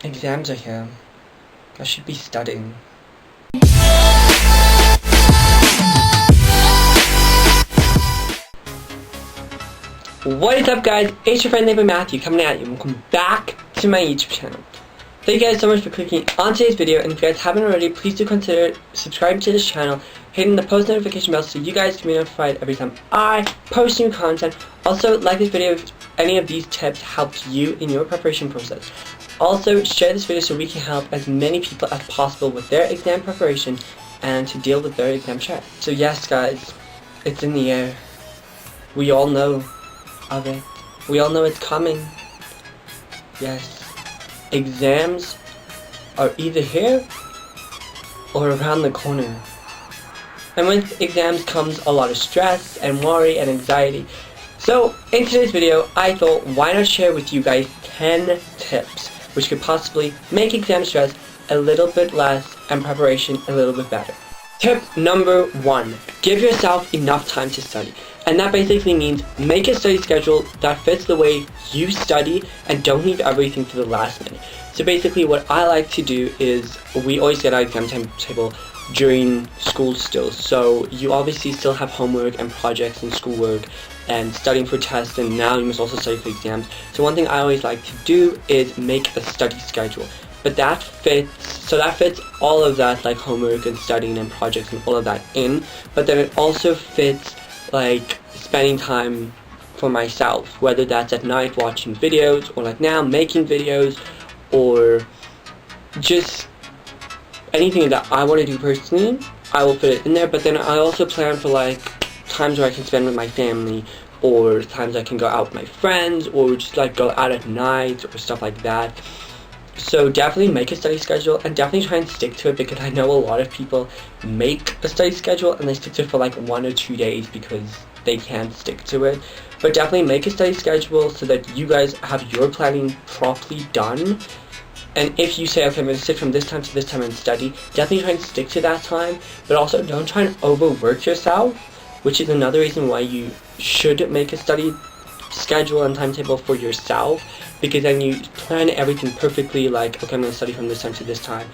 Exams are here. I should be studying. What is up, guys? It's your friend neighbor Matthew coming at you. Welcome back to my YouTube channel. Thank you guys so much for clicking on today's video, and if you guys haven't already, please do consider subscribing to this channel, hitting the post notification bell so you guys can be notified every time I post new content. Also, like this video if any of these tips helped you in your preparation process. Also, share this video so we can help as many people as possible with their exam preparation and to deal with their exam stress. So yes, guys, it's in the air. We all know of it. We all know it's coming. Yes. Exams are either here or around the corner. And with exams comes a lot of stress and worry and anxiety. So in today's video, I thought why not share with you guys 10 tips which could possibly make exam stress a little bit less and preparation a little bit better. Tip number 1, give yourself enough time to study. And that basically means make a study schedule that fits the way you study and don't leave everything to the last minute. So basically what I like to do is we always get our exam timetable during school still. So you obviously still have homework and projects and schoolwork and studying for tests, and now you must also study for exams. So one thing I always like to do is make a study schedule. But that fits all of that, like homework and studying and projects and all of that in, but then it also fits like spending time for myself, whether that's at night watching videos or like now making videos or just anything that I want to do personally. I will put it in there, but then I also plan for like times where I can spend with my family or times I can go out with my friends or just like go out at night or stuff like that. So definitely make a study schedule and definitely try and stick to it, because I know a lot of people make a study schedule and they stick to it for like 1 or 2 days because they can't stick to it. But definitely make a study schedule so that you guys have your planning properly done. And if you say, okay, I'm going to sit from this time to this time and study, definitely try and stick to that time, but also don't try and overwork yourself, which is another reason why you should make a study schedule and timetable for yourself, because then you plan everything perfectly, like, okay, I'm going to study from this time to this time.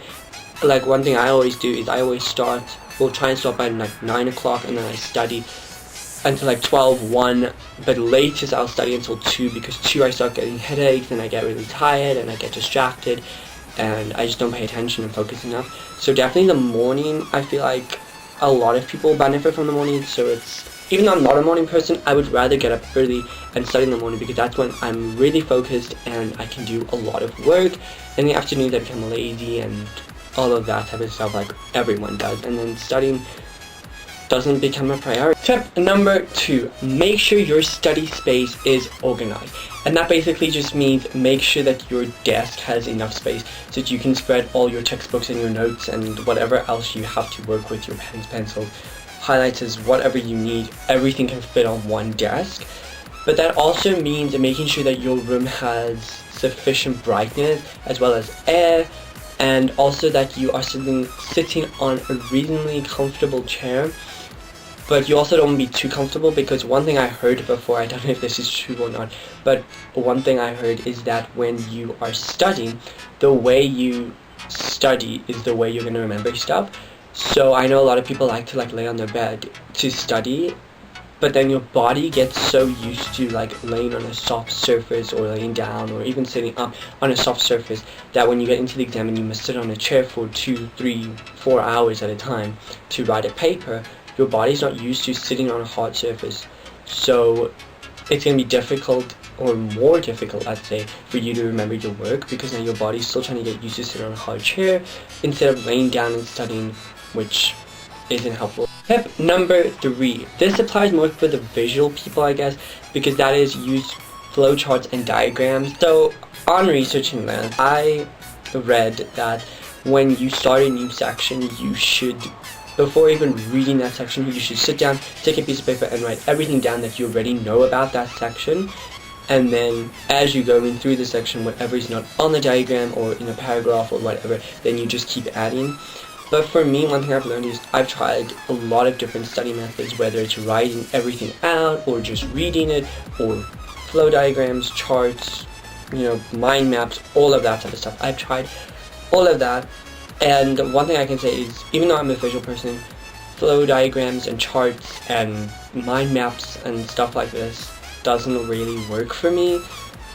Like, one thing I always do is I always try and start by like 9 o'clock, and then I study until like 12, 1, but latest I'll study until 2, because 2 I start getting headaches and I get really tired and I get distracted and I just don't pay attention and focus enough. So definitely the morning, I feel like a lot of people benefit from the morning, so even though I'm not a morning person, I would rather get up early and study in the morning, because that's when I'm really focused and I can do a lot of work. In the afternoons I become lazy and all of that type of stuff like everyone does, and then studying doesn't become a priority. Tip number 2, make sure your study space is organized. And that basically just means make sure that your desk has enough space so that you can spread all your textbooks and your notes and whatever else you have to work with, your pens, pencils, highlighters, whatever you need, everything can fit on one desk. But that also means making sure that your room has sufficient brightness as well as air, and also that you are sitting on a reasonably comfortable chair. But you also don't want to be too comfortable, because one thing I heard before, I don't know if this is true or not, but one thing I heard is that when you are studying, the way you study is the way you're going to remember stuff. So I know a lot of people like to lay on their bed to study, but then your body gets so used to laying on a soft surface or laying down or even sitting up on a soft surface that when you get into the exam and you must sit on a chair for 2, 3, 4 hours at a time to write a paper, your body's not used to sitting on a hard surface. So it's going to be difficult, or more difficult, let's say, for you to remember your work, because now your body's still trying to get used to sitting on a hard chair instead of laying down and studying, which isn't helpful. Tip number 3. This applies more for the visual people, I guess, because that is use flowcharts and diagrams. So on researching that, I read that when you start a new section, you should, before even reading that section, you should sit down, take a piece of paper and write everything down that you already know about that section. And then as you're going through the section, whatever is not on the diagram or in a paragraph or whatever, then you just keep adding. But for me, one thing I've learned is I've tried a lot of different study methods, whether it's writing everything out or just reading it, or flow diagrams, charts, mind maps, all of that type of stuff. I've tried all of that, and one thing I can say is, even though I'm a visual person, flow diagrams and charts and mind maps and stuff like this doesn't really work for me,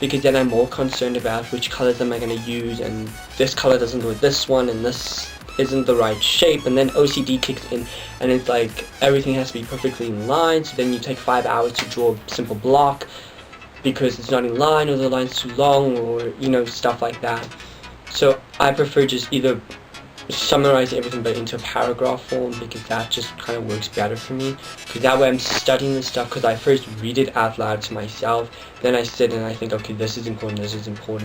because then I'm more concerned about which colors am I going to use, and this color doesn't go with this one, and this isn't the right shape, and then OCD kicks in, and it's like everything has to be perfectly in line, so then you take 5 hours to draw a simple block because it's not in line, or the line's too long, or stuff like that. So I prefer just either summarize everything but into a paragraph form, because that just kind of works better for me, because that way I'm studying this stuff, because I first read it out loud to myself, then I sit and I think, okay, this is important,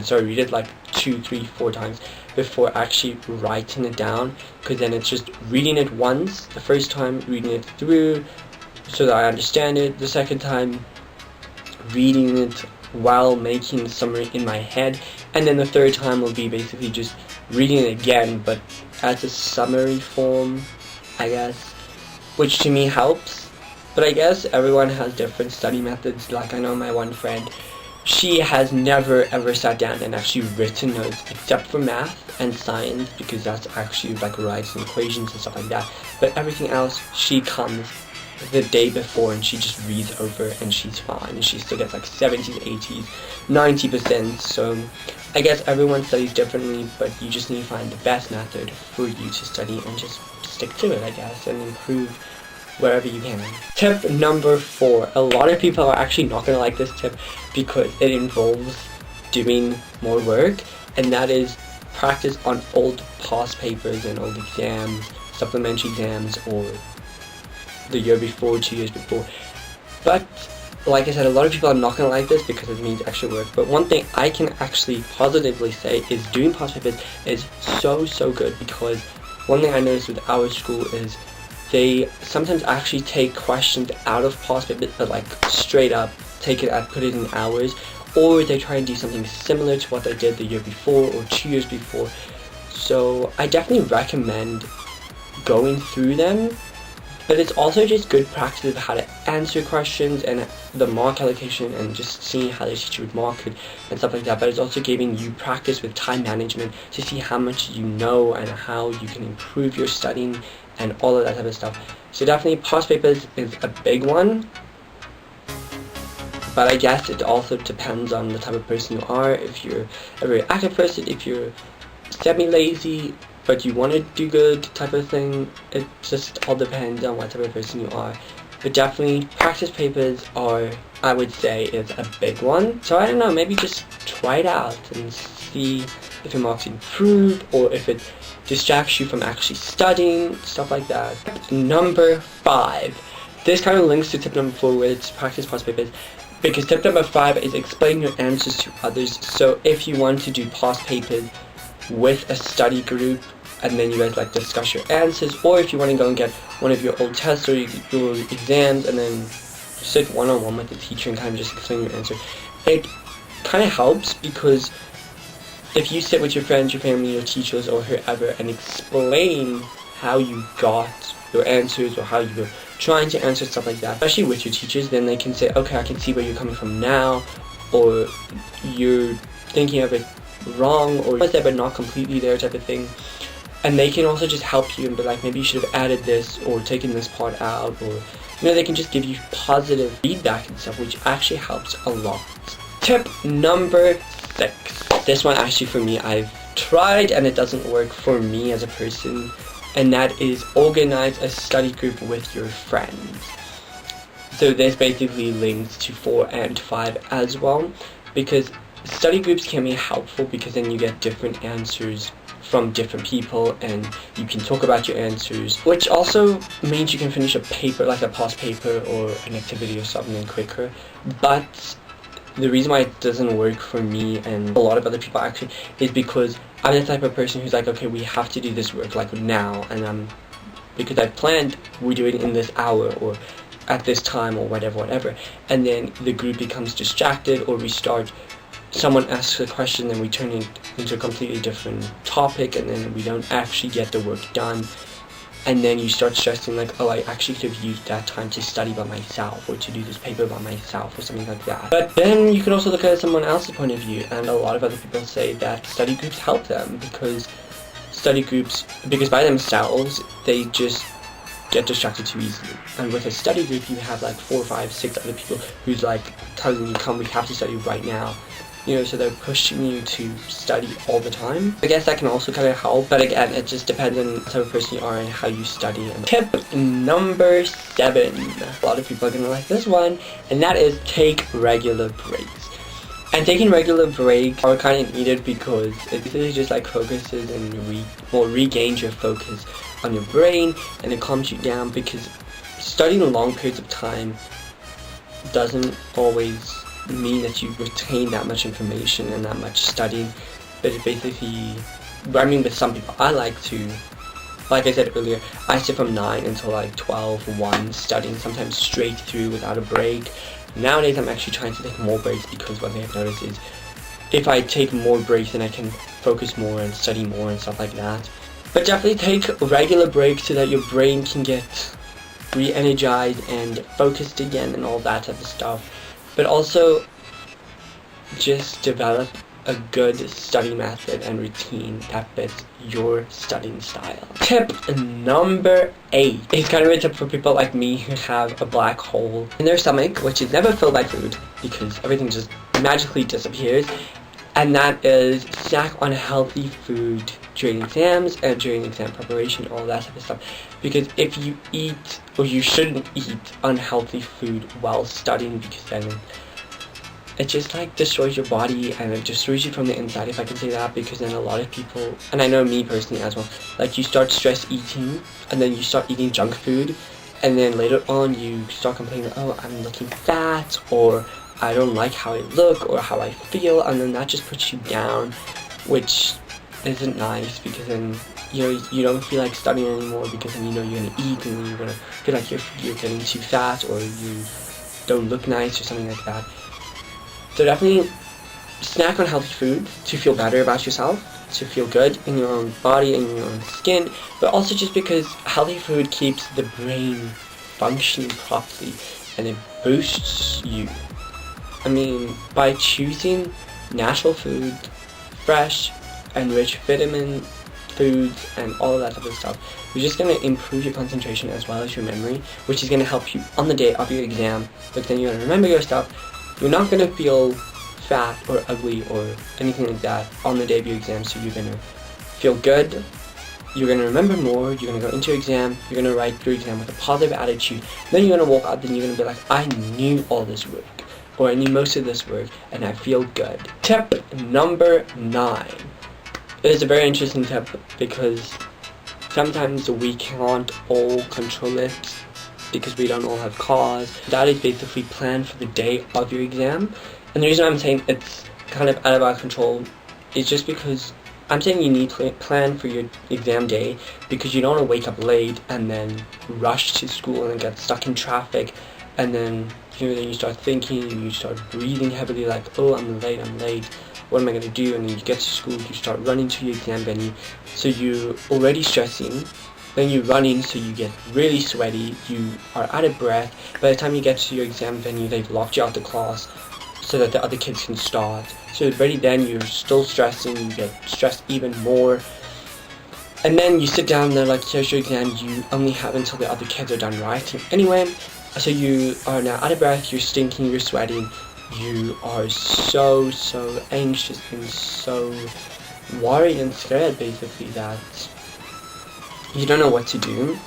so I read it like 2, 3, 4 times before actually writing it down, because then it's just reading it once, the first time reading it through so that I understand it, the second time reading it while making the summary in my head, and then the third time will be basically just reading it again but as a summary form, I guess, which to me helps. But I guess everyone has different study methods. Like, I know my one friend, she has never ever sat down and actually written notes except for math and science, because that's actually like writing equations and stuff like that. But everything else, she comes the day before and she just reads over and she's fine, and she still gets like 70s, 80s, 90%. So I guess everyone studies differently, but you just need to find the best method for you to study and just stick to it, I guess, and improve wherever you can. Tip number 4. A lot of people are actually not going to like this tip because it involves doing more work, and that is practice on old past papers and old exams, supplementary exams, or the year before, 2 years before. But like I said, a lot of people are not going to like this because it means extra work. But one thing I can actually positively say is doing past papers is so good, because one thing I noticed with our school is they sometimes actually take questions out of past papers, but like straight up take it and put it in hours, or they try and do something similar to what they did the year before or 2 years before. So I definitely recommend going through them. But it's also just good practice of how to answer questions and the mark allocation, and just seeing how the teacher would mark it and stuff like that. But it's also giving you practice with time management to see how much you know and how you can improve your studying and all of that type of stuff. So definitely past papers is a big one. But I guess it also depends on the type of person you are. If you're a very active person, if you're semi-lazy but you want to do good type of thing, it just all depends on what type of person you are. But definitely practice papers are, I would say, is a big one. So I don't know, maybe just try it out and see if your marks improve or if it distracts you from actually studying, stuff like that. Number 5. This kind of links to tip number 4, where it's practice past papers, because tip number 5 is explain your answers to others. So if you want to do past papers with a study group, and then you guys like discuss your answers, or if you want to go and get one of your old tests or your exams and then sit one-on-one with the teacher and kind of just explain your answer, it kind of helps, because if you sit with your friends, your family, your teachers, or whoever and explain how you got your answers or how you were trying to answer stuff like that, especially with your teachers, then they can say, okay, I can see where you're coming from now, or you're thinking of it wrong, or but not completely there type of thing. And they can also just help you and be like, maybe you should have added this or taken this part out, or they can just give you positive feedback and stuff, which actually helps a lot. Tip number 6. This one actually for me, I've tried and it doesn't work for me as a person, and that is organize a study group with your friends. So this basically links to 4 and 5 as well, because study groups can be helpful, because then you get different answers from different people and you can talk about your answers, which also means you can finish a paper, like a past paper or an activity or something quicker. But the reason why it doesn't work for me and a lot of other people actually is because I'm the type of person who's like, okay, we have to do this work like now, and because I've planned we do it in this hour or at this time or whatever, and then the group becomes distracted, or we start, someone asks a question and we turn it into a completely different topic, and then we don't actually get the work done. and then you start stressing like, oh, I actually could have used that time to study by myself or to do this paper by myself or something like that. But then you can also look at someone else's point of view, and a lot of other people say that study groups help them because by themselves they just get distracted too easily. And with a study group, you have like 4, 5, 6 other people who's like telling you, come, we have to study right now. You know, so they're pushing you to study all the time. I guess that can also kind of help, but again, it just depends on the type of person you are and how you study. And tip number 7. A lot of people are gonna like this one, and that is take regular breaks. And taking regular breaks are kind of needed because it basically just like focuses and regains your focus on your brain, and it calms you down, because studying long periods of time doesn't always mean that you retain that much information and that much studying. But it basically, I mean, with some people, I like I said earlier, I sit from 9 until like 12, 1 studying, sometimes straight through without a break. Nowadays I'm actually trying to take more breaks, because what they have noticed is if I take more breaks then I can focus more and study more and stuff like that. But definitely take regular breaks so that your brain can get re-energized and focused again and all that type of stuff. But also just develop a good study method and routine that fits your studying style. Tip number 8 is kind of a tip for people like me who have a black hole in their stomach, which is never filled by food because everything just magically disappears. And that is snack on healthy food during exams and during exam preparation, all that type of stuff. Because if you eat, or you shouldn't eat, unhealthy food while studying, because then it just like destroys your body and it destroys you from the inside, if I can say that. Because then a lot of people, and I know me personally as well, like you start stress eating and then you start eating junk food, and then later on you start complaining, oh, I'm looking fat, or I don't like how I look or how I feel, and then that just puts you down, which isn't nice, because then you don't feel like studying anymore, because then you're gonna eat and then you're gonna feel like you're getting too fat or you don't look nice or something like that. So definitely snack on healthy food to feel better about yourself, to feel good in your own body and your own skin, but also just because healthy food keeps the brain functioning properly and it boosts you. I mean, by choosing natural food, fresh and rich vitamin foods and all of that type of stuff, you're just going to improve your concentration as well as your memory, which is going to help you on the day of your exam. But then you're going to remember your stuff. You're not going to feel fat or ugly or anything like that on the day of your exam, so you're going to feel good. You're going to remember more, you're going to go into your exam, you're going to write your exam with a positive attitude. Then you're going to walk out, then you're going to be like, I knew all this work, or I knew most of this work, and I feel good. Tip number 9. It is a very interesting tip, because sometimes we can't all control it, because we don't all have cars. That is basically plan for the day of your exam. And the reason I'm saying it's kind of out of our control is just because I'm saying you need to plan for your exam day, because you don't want to wake up late and then rush to school and get stuck in traffic, and then then you start thinking, you start breathing heavily like, oh, I'm late, what am I going to do? And then you get to school, you start running to your exam venue, so you're already stressing, then you're running, so you get really sweaty, you are out of breath. By the time you get to your exam venue, they've locked you out the class so that the other kids can start. So already then you're still stressing, you get stressed even more. And then you sit down there like, here's your exam, you only have until the other kids are done writing anyway. So you are now out of breath, you're stinking, you're sweating, you are so anxious and so worried and scared basically that you don't know what to do.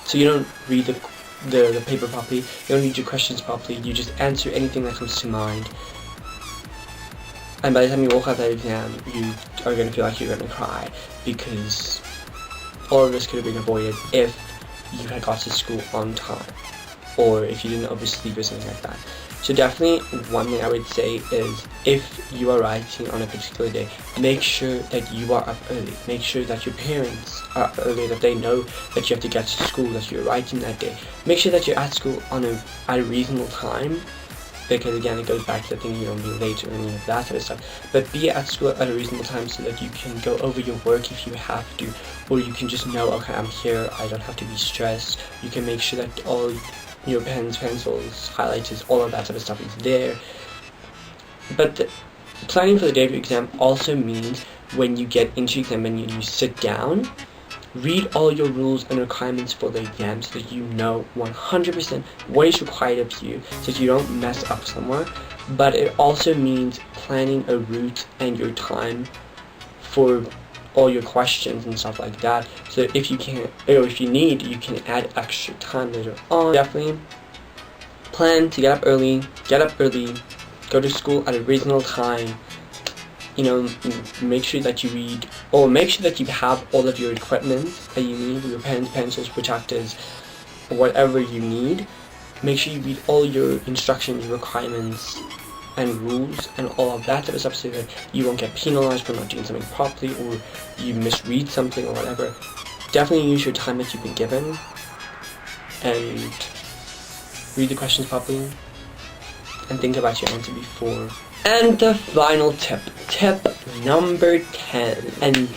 So you don't read the paper properly, you don't read your questions properly, you just answer anything that comes to mind. And by the time you walk out that exam, you are going to feel like you're going to cry, because all of this could have been avoided if you had got to school on time, or if you didn't oversleep or something like that. So definitely one thing I would say is, if you are writing on a particular day, make sure that you are up early. Make sure that your parents are up early, that they know that you have to get to school, that you're writing that day. Make sure that you're at school at a reasonable time, because again it goes back to the thing, you don't be late or any of that type of stuff, but be at school at a reasonable time so that you can go over your work if you have to, or you can just know, okay, I'm here, I don't have to be stressed. You can make sure that all your pens, pencils, highlighters, all of that type of stuff is there. But planning for the day of your exam also means when you get into your exam and you sit down, read all your rules and requirements for the exam so that you know 100% what is required of you so that you don't mess up somewhere. But it also means planning a route and your time for all your questions and stuff like that, so that if you can't, or if you need, you can add extra time later on. Definitely plan to get up early, go to school at a reasonable time. You know, make sure that you read, or make sure that you have all of your equipment that you need, your pens, pencils, protectors, whatever you need. Make sure you read all your instructions, requirements, and rules, and all of that type of stuff so that you won't get penalized for not doing something properly, or you misread something or whatever. Definitely use your time that you've been given, and read the questions properly, and think about your answer before. And the final tip number 10, and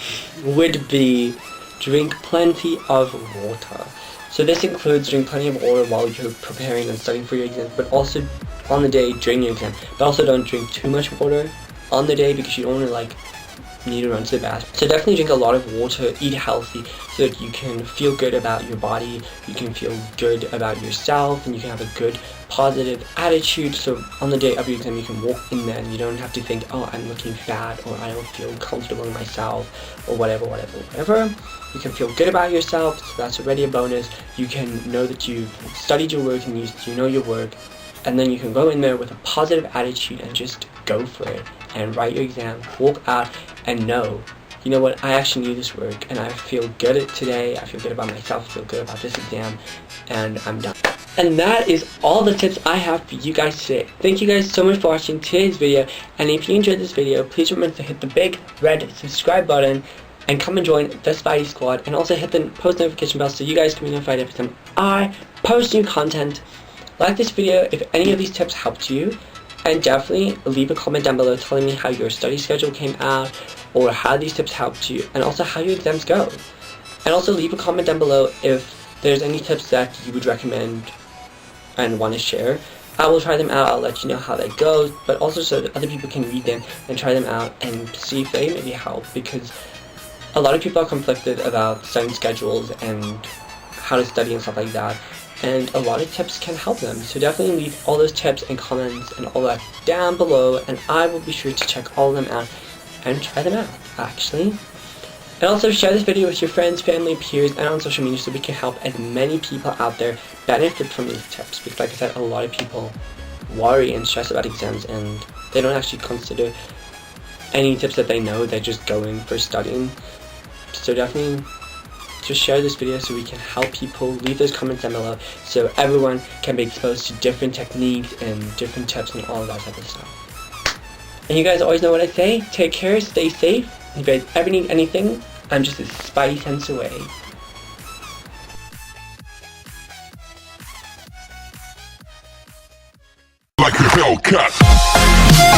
would be drink plenty of water. So this includes drink plenty of water while you're preparing and studying for your exam, but also on the day during your exam. But also don't drink too much water on the day because you don't want to need to run to the bathroom. So definitely drink a lot of water, eat healthy so that you can feel good about your body, you can feel good about yourself, and you can have a good positive attitude. So on the day of your exam you can walk in there and you don't have to think, oh, I'm looking fat, or I don't feel comfortable in myself, or whatever. You can feel good about yourself, so that's already a bonus. You can know that you've studied your work and you know your work, and then you can go in there with a positive attitude and just go for it and write your exam, walk out and know, you know what, I actually knew this work and I feel good at today, I feel good about myself, I feel good about this exam, and I'm done. And that is all the tips I have for you guys today. Thank you guys so much for watching today's video, and if you enjoyed this video, please remember to hit the big red subscribe button and come and join the Spidey Squad, and also hit the post notification bell so you guys can be notified every time I post new content. Like this video if any of these tips helped you, and definitely leave a comment down below telling me how your study schedule came out, or how these tips helped you, and also how your exams go. And also leave a comment down below if there's any tips that you would recommend and want to share. I will try them out, I'll let you know how that goes, but also so that other people can read them and try them out and see if they maybe help, because a lot of people are conflicted about studying schedules and how to study and stuff like that, and a lot of tips can help them. So definitely leave all those tips and comments and all that down below, and I will be sure to check all of them out and try them out, actually. And also share this video with your friends, family, peers, and on social media so we can help as many people out there benefit from these tips, because like I said, a lot of people worry and stress about exams and they don't actually consider any tips that they know, they're just going for studying. So definitely just share this video so we can help people. Leave those comments down below so everyone can be exposed to different techniques and different tips and all of that type of stuff. And you guys always know what I say, take care, stay safe. If you guys ever need anything, I'm just a Spidey sense away. Like a Hellcat.